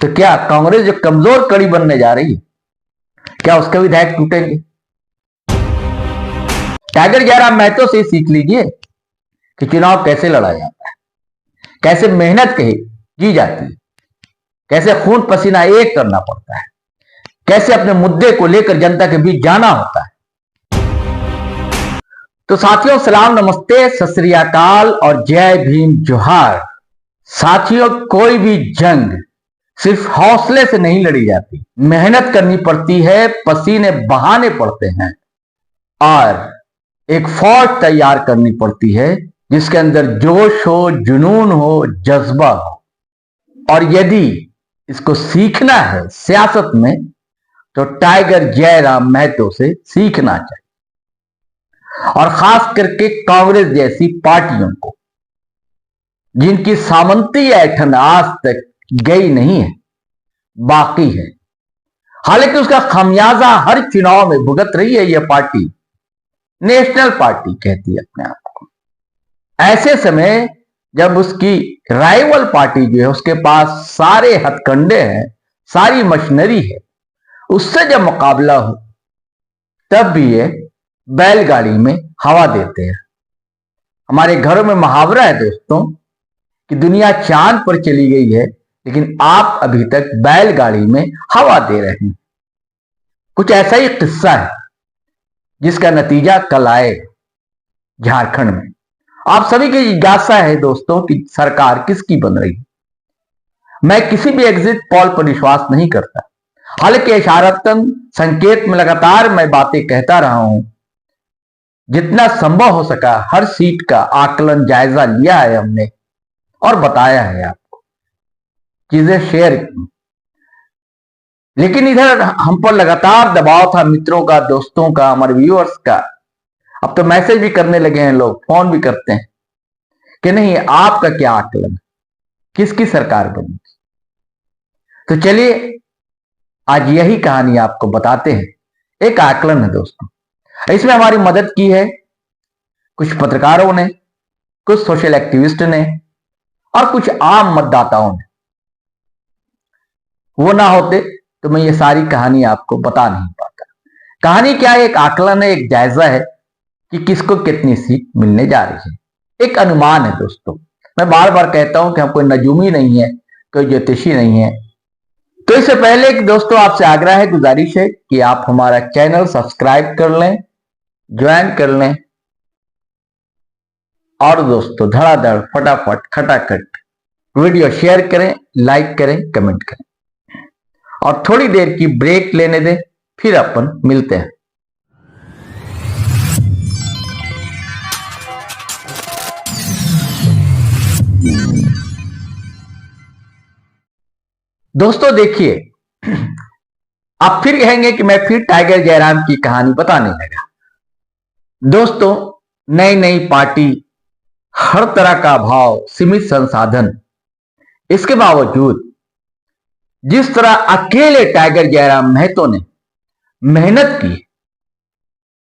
तो क्या कांग्रेस जो कमजोर कड़ी बनने जा रही है, क्या उसके विधायक टूटेंगे? टाइगर जयराम महतो से सीख लीजिए कि चुनाव कैसे लड़ा जाता है, कैसे मेहनत की जाती है, कैसे खून पसीना एक करना पड़ता है, कैसे अपने मुद्दे को लेकर जनता के बीच जाना होता है। तो साथियों, सलाम, नमस्ते, सत श्री अकाल और जय भीम जोहार। साथियों, कोई भी जंग सिर्फ हौसले से नहीं लड़ी जाती, मेहनत करनी पड़ती है, पसीने बहाने पड़ते हैं और एक फौज तैयार करनी पड़ती है जिसके अंदर जोश हो, जुनून हो, जज्बा हो। और यदि इसको सीखना है सियासत में तो टाइगर जयराम महतो से सीखना चाहिए, और खास करके कांग्रेस जैसी पार्टियों को जिनकी सामंती ऐठन आज तक गई नहीं है, बाकी है। हालांकि उसका खामियाजा हर चुनाव में भुगत रही है यह पार्टी, नेशनल पार्टी कहती है अपने आप को। ऐसे समय जब उसकी राइवल पार्टी जो है उसके पास सारे हथकंडे हैं, सारी मशीनरी है, उससे जब मुकाबला हो तब भी ये बैलगाड़ी में हवा देते हैं। हमारे घरों में मुहावरा है दोस्तों कि दुनिया चांद पर चली गई है लेकिन आप अभी तक बैलगाड़ी में हवा दे रहे हैं। कुछ ऐसा ही किस्सा है जिसका नतीजा कल आए झारखंड में। आप सभी की जिज्ञासा है दोस्तों कि सरकार किसकी बन रही है। मैं किसी भी एग्जिट पोल पर विश्वास नहीं करता, हालांकि इशारतन संकेत में लगातार मैं बातें कहता रहा हूं। जितना संभव हो सका हर सीट का आकलन, जायजा लिया है हमने और बताया है आपको, चीजें शेयर की। लेकिन इधर हम पर लगातार दबाव था मित्रों का, दोस्तों का, हमारे व्यूअर्स का। अब तो मैसेज भी करने लगे हैं लोग, फोन भी करते हैं कि नहीं आपका क्या आकलन, किसकी सरकार बनेगी। तो चलिए आज यही कहानी आपको बताते हैं। एक आकलन है दोस्तों, इसमें हमारी मदद की है कुछ पत्रकारों ने, कुछ सोशल एक्टिविस्ट ने और कुछ आम मतदाताओं ने। वो ना होते तो मैं ये सारी कहानी आपको बता नहीं पाता। कहानी क्या है? एक आकलन है, एक जायजा है कि किसको कितनी सीट मिलने जा रही है। एक अनुमान है दोस्तों। मैं बार बार कहता हूं कि हम कोई नजूमी नहीं है, कोई ज्योतिषी नहीं है। तो इससे पहले दोस्तों आपसे आग्रह है, गुजारिश है कि आप हमारा चैनल सब्सक्राइब कर लें, ज्वाइन कर लें और दोस्तों धड़ाधड़ फटाफट खटाखट वीडियो शेयर करें, लाइक करें, कमेंट करें और थोड़ी देर की ब्रेक लेने दें, फिर अपन मिलते हैं। दोस्तों देखिए, आप फिर कहेंगे कि मैं फिर टाइगर जयराम की कहानी बताने लगा। दोस्तों, नई नई पार्टी, हर तरह का भाव, सीमित संसाधन, इसके बावजूद जिस तरह अकेले टाइगर जयराम महतो ने मेहनत की,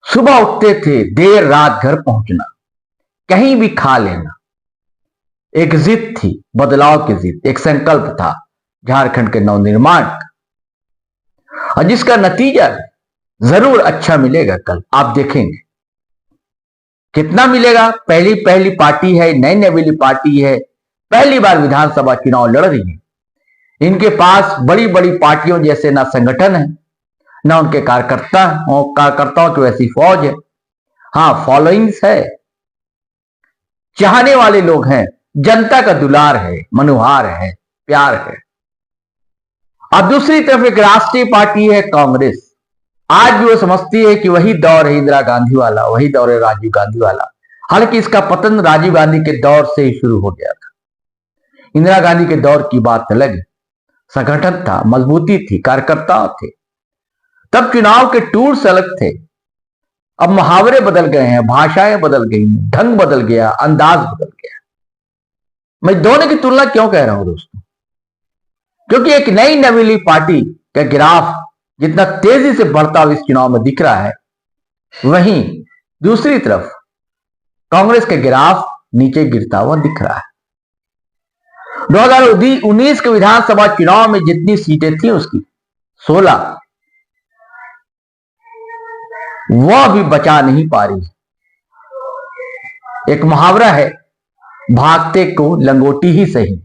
सुबह उठते थे, देर रात घर पहुंचना, कहीं भी खा लेना, एक जिद थी, बदलाव की जिद, एक संकल्प था झारखंड के नवनिर्माण का, और जिसका नतीजा जरूर अच्छा मिलेगा। कल आप देखेंगे कितना मिलेगा। पहली पार्टी है, नई नवेली पार्टी है, पहली बार विधानसभा चुनाव लड़ रही है। इनके पास बड़ी बड़ी पार्टियों जैसे ना संगठन है, ना उनके कार्यकर्ताओं की वैसी फौज है। हाँ, फॉलोइंग्स है, चाहने वाले लोग हैं, जनता का दुलार है, मनुहार है, प्यार है। अब दूसरी तरफ एक राष्ट्रीय पार्टी है कांग्रेस। आज भी वो समझती है कि वही दौर है इंदिरा गांधी वाला, वही दौर है राजीव गांधी वाला। हालांकि इसका पतन राजीव गांधी के दौर से ही शुरू हो गया था। इंदिरा गांधी के दौर की बात अलग है, संगठन था, मजबूती थी, कार्यकर्ता थे, तब चुनाव के टूर्स अलग थे। अब मुहावरे बदल गए हैं, भाषाएं बदल गई, ढंग बदल गया, अंदाज बदल गया। मैं दोनों की तुलना क्यों कह रहा हूं दोस्तों? क्योंकि एक नई नवेली पार्टी का ग्राफ जितना तेजी से बढ़ता हुआ इस चुनाव में दिख रहा है, वहीं दूसरी तरफ कांग्रेस का ग्राफ नीचे गिरता हुआ दिख रहा है। 2019 के विधानसभा चुनाव में जितनी सीटें थी उसकी 16, वह भी बचा नहीं पा रही। एक मुहावरा है, भागते को लंगोटी ही सही,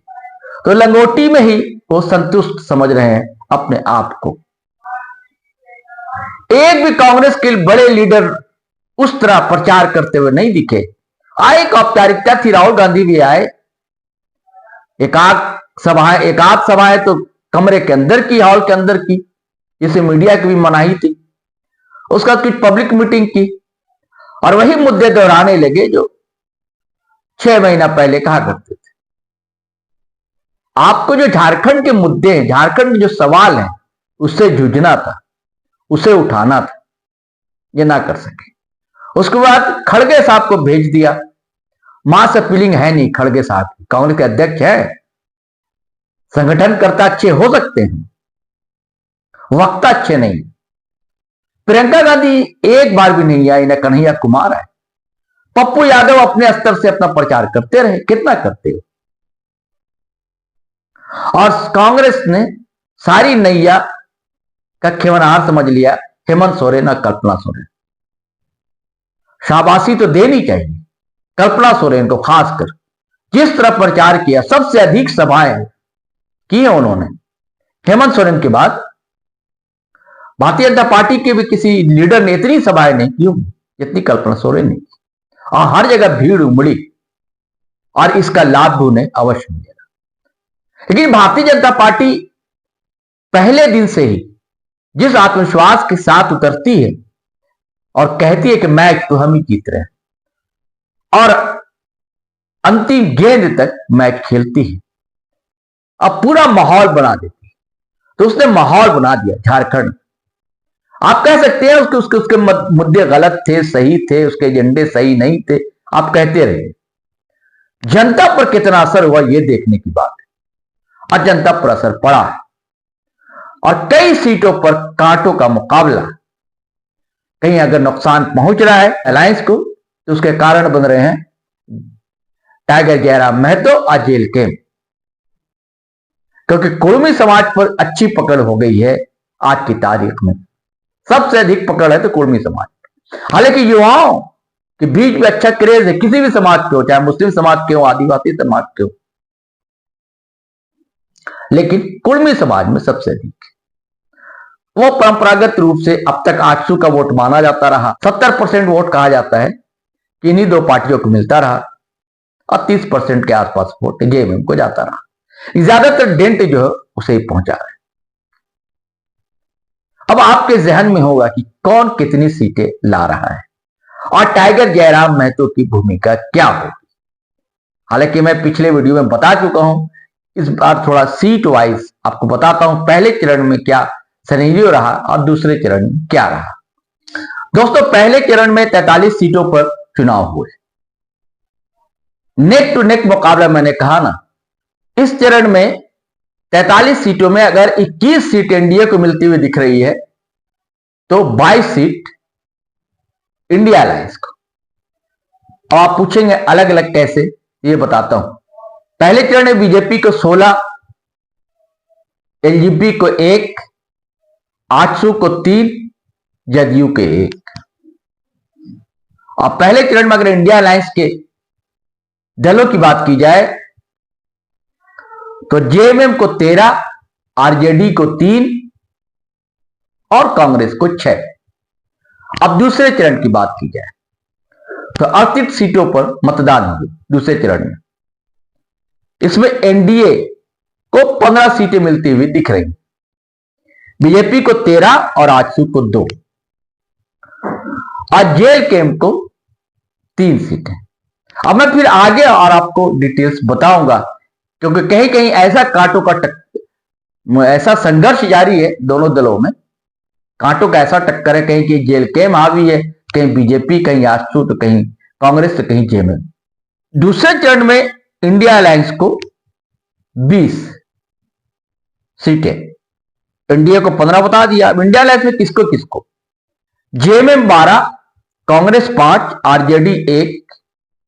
तो लंगोटी में ही वो संतुष्ट समझ रहे हैं अपने आप को। एक भी कांग्रेस के बड़े लीडर उस तरह प्रचार करते हुए नहीं दिखे। एक औपचारिकता थी, राहुल गांधी भी आए, एक आध सभाएं तो कमरे के अंदर की, हॉल के अंदर की, जिसे मीडिया की भी मनाही थी। उसका कुछ पब्लिक मीटिंग की और वही मुद्दे दोहराने लगे जो 6 महीना पहले कहा करते थे। आपको जो झारखंड के मुद्दे हैं, झारखंड में जो सवाल है, उससे जूझना था, उसे उठाना था, ये ना कर सके। उसके बाद खड़गे साहब को भेज दिया। मास अपीलिंग है नहीं खड़गे साहब की, कांग्रेस के अध्यक्ष है, संगठनकर्ता अच्छे हो सकते हैं, वक्ता अच्छे नहीं। प्रियंका गांधी एक बार भी नहीं आई, न कन्हैया कुमार आए। पप्पू यादव अपने स्तर से अपना प्रचार करते रहे, कितना करते हो। और कांग्रेस ने सारी नैया का खेवनहार समझ लिया हेमंत सोरेन और कल्पना सोरेन। शाबाशी तो देनी चाहिए कल्पना सोरेन को, खासकर जिस तरह प्रचार किया, सबसे अधिक सभाएं की हैं उन्होंने। हेमंत सोरेन के बाद भारतीय जनता पार्टी के भी किसी लीडर ने इतनी सभाएं नहीं की जितनी कल्पना सोरेन ने की, और हर जगह भीड़ उमड़ी, और इसका लाभ उन्हें अवश्य मिलेगा। लेकिन भारतीय जनता पार्टी पहले दिन से ही जिस आत्मविश्वास के साथ उतरती है और कहती है कि मैच तो हम ही जीत रहे हैं, और अंतिम गेंद तक मैच खेलती है, अब पूरा माहौल बना देती है। तो उसने माहौल बना दिया झारखंड। आप कह सकते हैं उसके मुद्दे गलत थे, सही थे, उसके एजेंडे सही नहीं थे, आप कहते रहिए। जनता पर कितना असर हुआ यह देखने की बात है, और जनता पर असर पड़ा है, और कई सीटों पर कांटों का मुकाबला। कहीं अगर नुकसान पहुंच रहा है अलायंस को, तो उसके कारण बन रहे हैं टाइगर जयराम महतो और जेल कैंप, क्योंकि कुर्मी समाज पर अच्छी पकड़ हो गई है। आज की तारीख में सबसे अधिक पकड़ है तो कुर्मी समाज। हालांकि युवाओं के बीच में अच्छा क्रेज है, किसी भी समाज के हो, चाहे मुस्लिम समाज के हो, आदिवासी समाज के हो, लेकिन कुर्मी समाज में सबसे अधिक। वो परंपरागत रूप से अब तक आजसू का वोट माना जाता रहा। 70% वोट कहा जाता है कि इन्हीं दो पार्टियों को मिलता रहा, और 30% के आसपास वोट जेएमएम को जाता रहा। ज्यादातर डेंट जो है उसे ही पहुंचा रहा है। अब आपके जहन में होगा कि कौन कितनी सीटें ला रहा है और टाइगर जयराम महतो की भूमिका क्या होगी। हालांकि मैं पिछले वीडियो में बता चुका हूं, इस बार थोड़ा सीट वाइज आपको बताता हूं, पहले चरण में क्या सिनेरियो रहा और दूसरे चरण में क्या रहा। दोस्तों, पहले चरण में 43 सीटों पर चुनाव हुए, नेक टू नेक मुकाबला। मैंने कहा ना, इस चरण में 43 सीटों में अगर 21 सीट एनडीए को मिलती हुई दिख रही है, तो 22 सीट इंडिया अलायंस को। और आप पूछेंगे अलग अलग कैसे, ये बताता हूं। पहले चरण में बीजेपी को 16, एलजेपी को 1, आजसू को 3, जदयू के 1। और पहले चरण में अगर इंडिया अलायंस के दलों की बात की जाए तो जेएमएम को 13, आरजेडी को 3 और कांग्रेस को 6। अब दूसरे चरण की बात की जाए तो 38 सीटों पर मतदान हुए दूसरे चरण में। इसमें एनडीए को 15 सीटें मिलती हुई दिख रही, बीजेपी को 13 और आजसू को 2, और जेल कैंप को 3 सीटें। अब मैं फिर आगे और आपको डिटेल्स बताऊंगा, क्योंकि कहीं कहीं ऐसा कांटों का ऐसा संघर्ष जारी है दोनों दलों में, कांटों का ऐसा टक्कर है, कहीं की जेल कैंप हावी है, कहीं बीजेपी, कहीं आजसू, तो कहीं कांग्रेस, तो कहीं जेएमएम। दूसरे चरण में इंडिया अलायंस को 20 सीटें, एनडीए को 15 बता दिया। अब इंडिया अलायंस में किसको किसको, जेएमएम 12, कांग्रेस 5, आरजेडी 1,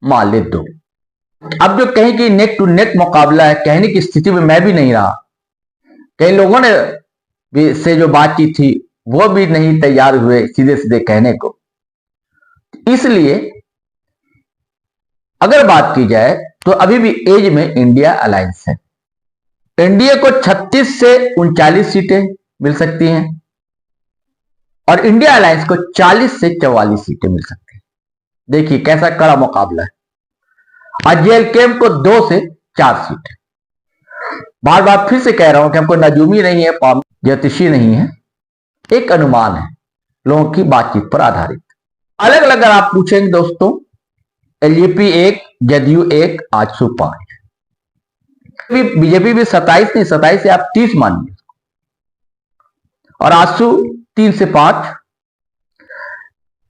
माले 2। अब जो कहीं की नेक टू नेक मुकाबला है, कहने की स्थिति में मैं भी नहीं रहा। कई लोगों ने भी से जो बातचीत थी वो भी नहीं तैयार हुए सीधे सीधे कहने को। इसलिए अगर बात की जाए तो अभी भी एज में इंडिया अलायंस है। एनडीए को 36 से 39 सीटें मिल सकती हैं और इंडिया अलायंस को 40 से 44 सीटें मिल सकती हैं। देखिए कैसा कड़ा मुकाबला है। आज जेएलकेएम को 2 से 4 सीट। बार बार फिर से कह रहा हूं कि हमको नजूमी नहीं है, ज्योतिषी नहीं है, एक अनुमान है लोगों की बातचीत पर आधारित। अलग अलग अगर आप पूछेंगे दोस्तों, एलजेपी 1, जदयू 1, आजसू 5, बीजेपी भी 27 नहीं, 27 से आप 30 मानिए, और आजसू 3 से 5,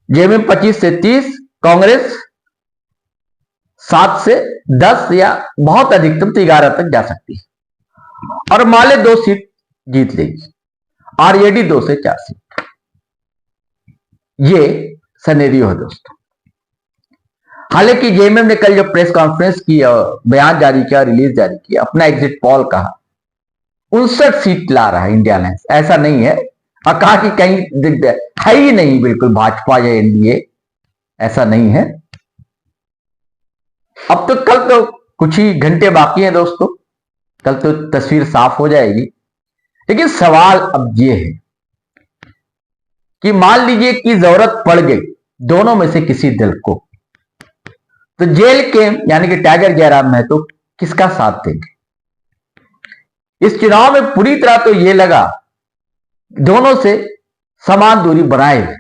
जेएमएम 25 से 30, कांग्रेस 7 से 10 या बहुत अधिकतम तो 11 तक जा सकती है, और माले 2 सीट जीत लेगी, आरजेडी 2 से 4 सीट। ये सनेरियो है दोस्तों। हालांकि जेएमएम ने कल जो प्रेस कॉन्फ्रेंस की और बयान जारी किया, रिलीज जारी किया, अपना एग्जिट पोल कहा 59 सीट ला रहा है इंडिया अलायंस, ऐसा नहीं है, और कहा कि कहीं है ही नहीं बिल्कुल भाजपा या एनडीए, ऐसा नहीं है। अब तो कल तो कुछ ही घंटे बाकी हैं दोस्तों, कल तो तस्वीर साफ हो जाएगी। लेकिन सवाल अब ये है कि मान लीजिए कि जरूरत पड़ गई दोनों में से किसी दल को, तो जेल के यानी कि टाइगर जयराम महतो तो किसका साथ देंगे? इस चुनाव में पूरी तरह तो ये लगा दोनों से समान दूरी बनाए हुए,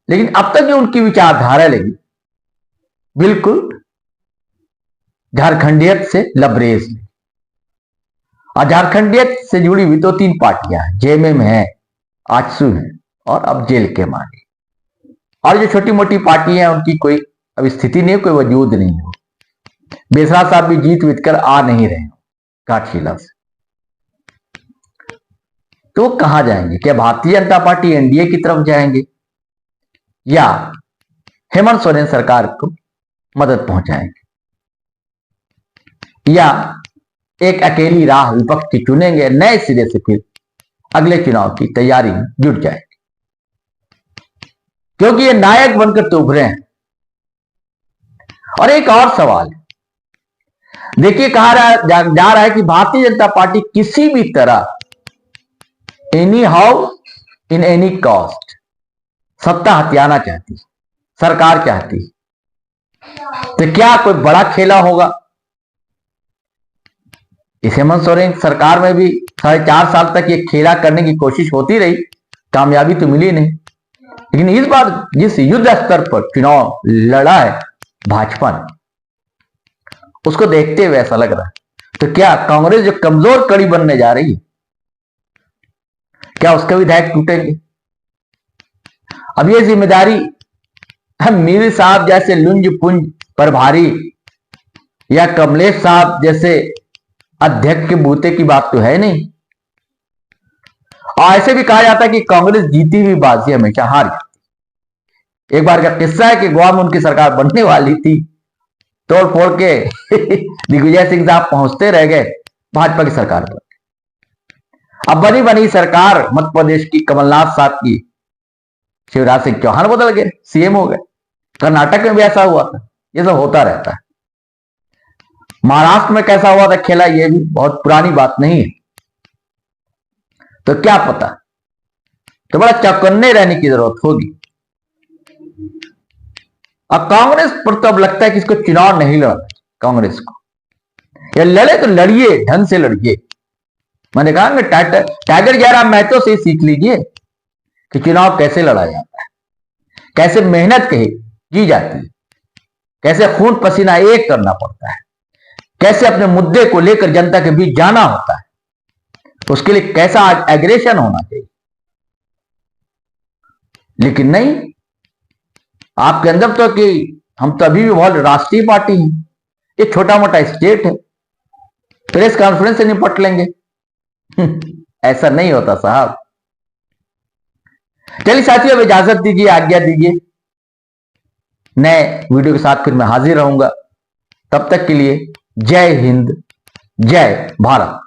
लेकिन अब तक जो उनकी विचारधारा लगी बिल्कुल झारखंडियत से लबरेज में, और झारखंडियत से जुड़ी हुई तो 3 पार्टियां हैं, जेएमएम है, आजसू है और अब जेल के माने, और जो छोटी मोटी पार्टी हैं उनकी कोई अब स्थिति नहीं है, कोई वजूद नहीं हो। बेसरा साहब भी जीत वित कर आ नहीं रहे हो घाटशिला से, तो कहां जाएंगे? क्या भारतीय जनता पार्टी एनडीए की तरफ जाएंगे या हेमंत सोरेन सरकार को मदद पहुंचाएंगे, या एक अकेली राह विपक्ष की चुनेंगे, नए सिरे से फिर अगले चुनाव की तैयारी में जुट जाएंगे? क्योंकि ये नायक बनकर तो उभरे हैं। और एक और सवाल है, देखिए कहा जा रहा है कि भारतीय जनता पार्टी किसी भी तरह any how in any cost सत्ता हथियाना चाहती, सरकार चाहती, तो क्या कोई बड़ा खेला होगा? इस हेमंत सोरेन सरकार में भी 4.5 साल तक ये खेला करने की कोशिश होती रही, कामयाबी तो मिली नहीं। लेकिन इस बार जिस युद्ध स्तर पर चुनाव लड़ा है भाजपा ने, उसको देखते हुए ऐसा लग रहा है, तो क्या कांग्रेस जो कमजोर कड़ी बनने जा रही है, क्या उसके विधायक टूटेंगे? अब ये जिम्मेदारी हम मीर साहब जैसे लुंज पुंज पर भारी या कमलेश साहब जैसे अध्यक्ष के बूते की बात तो है नहीं। और ऐसे भी कहा जाता है कि कांग्रेस जीती हुई बाजी हमेशा हार जाती। एक बार का किस्सा है कि गोवा में उनकी सरकार बनने वाली थी, तोड़ फोड़ के दिग्विजय सिंह साहब पहुंचते रह गए, भाजपा की सरकार बन। अब बनी सरकार मध्य प्रदेश की कमलनाथ साहब की, शिवराज सिंह चौहान बदल गए, सीएम हो गए। कर्नाटक में भी ऐसा हुआ था, ये सब होता रहता है। महाराष्ट्र में कैसा हुआ था खेला, ये भी बहुत पुरानी बात नहीं है, तो क्या पता, तो बड़ा चौकन्ने रहने की जरूरत होगी। अब कांग्रेस पर तो अब लगता है कि इसको चुनाव नहीं लड़ना, कांग्रेस को, या लड़े तो लड़िए, ढंग से लड़िए। मैंने कहा टाइगर जयराम महतो से सीख लीजिए कि चुनाव कैसे लड़ा जाता है, कैसे मेहनत की जाती है, कैसे खून पसीना एक करना पड़ता है, कैसे अपने मुद्दे को लेकर जनता के बीच जाना होता है, उसके लिए कैसा एग्रेशन होना चाहिए। लेकिन नहीं, आपके अंदर तो कि हम तो अभी भी बहुत राष्ट्रीय पार्टी हैं, ये छोटा मोटा स्टेट है, प्रेस कॉन्फ्रेंस से निपट लेंगे। ऐसा नहीं होता साहब। चलिए साथियों, अब इजाजत दीजिए, आज्ञा दीजिए, नए वीडियो के साथ फिर मैं हाजिर रहूंगा। तब तक के लिए जय हिंद, जय भारत।